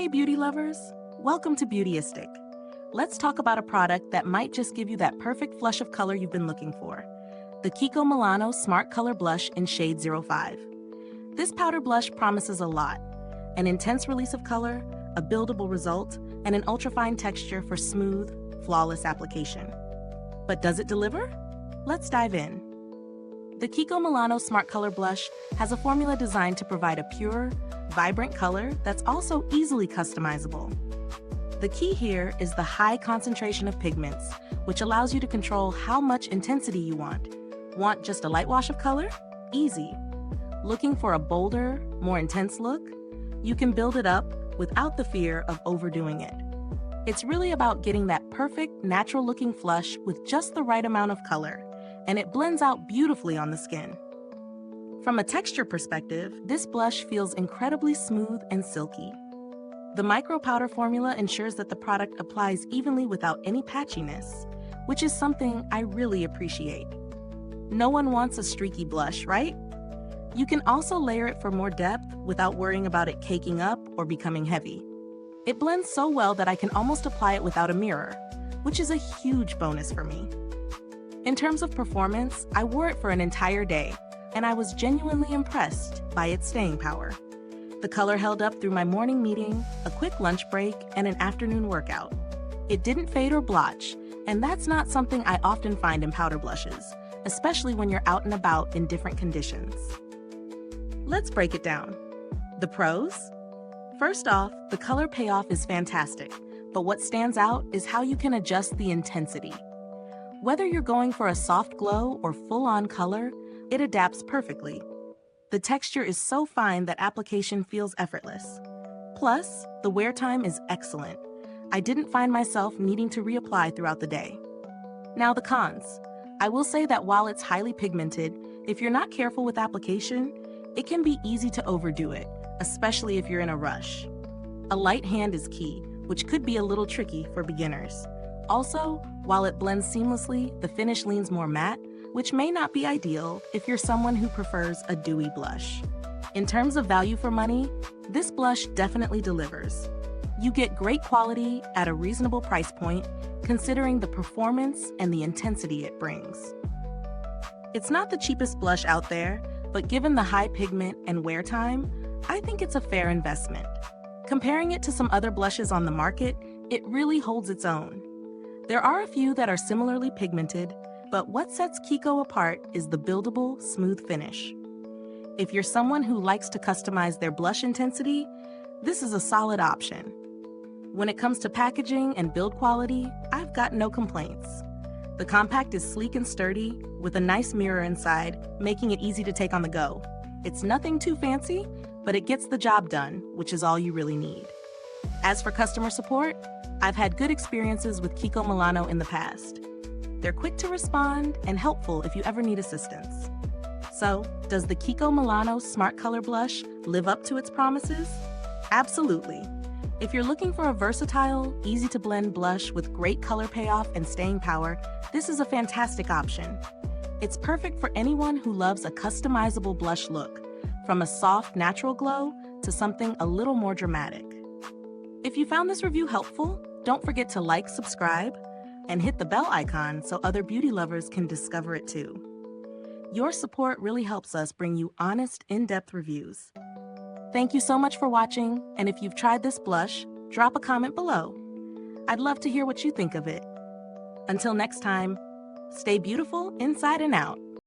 Hey beauty lovers, welcome to Beautyistic. Let's talk about a product that might just give you that perfect flush of color you've been looking for. The KIKO Milano Smart Color Blush in shade 05. This powder blush promises a lot. An intense release of color, a buildable result, and an ultrafine texture for smooth, flawless application. But does it deliver? Let's dive in. The KIKO Milano Smart Color Blush has a formula designed to provide a pure, vibrant color that's also easily customizable. The key here is the high concentration of pigments, which allows you to control how much intensity you want. Want just a light wash of color? Easy. Looking for a bolder, more intense look? You can build it up without the fear of overdoing it. It's really about getting that perfect, natural-looking flush with just the right amount of color, and it blends out beautifully on the skin. From a texture perspective, this blush feels incredibly smooth and silky. The micro powder formula ensures that the product applies evenly without any patchiness, which is something I really appreciate. No one wants a streaky blush, right? You can also layer it for more depth without worrying about it caking up or becoming heavy. It blends so well that I can almost apply it without a mirror, which is a huge bonus for me. In terms of performance, I wore it for an entire day, and I was genuinely impressed by its staying power. The color held up through my morning meeting, a quick lunch break, and an afternoon workout. It didn't fade or blotch, and that's not something I often find in powder blushes, especially when you're out and about in different conditions. Let's break it down. The pros? First off, the color payoff is fantastic, but what stands out is how you can adjust the intensity. Whether you're going for a soft glow or full-on color, it adapts perfectly. The texture is so fine that application feels effortless. Plus, the wear time is excellent. I didn't find myself needing to reapply throughout the day. Now the cons. I will say that while it's highly pigmented, if you're not careful with application, it can be easy to overdo it, especially if you're in a rush. A light hand is key, which could be a little tricky for beginners. Also, while it blends seamlessly, the finish leans more matte, which may not be ideal if you're someone who prefers a dewy blush. In terms of value for money, this blush definitely delivers. You get great quality at a reasonable price point, considering the performance and the intensity it brings. It's not the cheapest blush out there, but given the high pigment and wear time, I think it's a fair investment. Comparing it to some other blushes on the market, it really holds its own. There are a few that are similarly pigmented, but what sets KIKO apart is the buildable, smooth finish. If you're someone who likes to customize their blush intensity, this is a solid option. When it comes to packaging and build quality, I've got no complaints. The compact is sleek and sturdy, with a nice mirror inside, making it easy to take on the go. It's nothing too fancy, but it gets the job done, which is all you really need. As for customer support, I've had good experiences with KIKO Milano in the past. They're quick to respond and helpful if you ever need assistance. So, does the KIKO Milano Smart Color Blush live up to its promises? Absolutely. If you're looking for a versatile, easy-to-blend blush with great color payoff and staying power, this is a fantastic option. It's perfect for anyone who loves a customizable blush look, from a soft, natural glow to something a little more dramatic. If you found this review helpful, don't forget to like, subscribe, and hit the bell icon so other beauty lovers can discover it too. Your support really helps us bring you honest, in-depth reviews. Thank you so much for watching, and if you've tried this blush, drop a comment below. I'd love to hear what you think of it. Until next time, stay beautiful inside and out.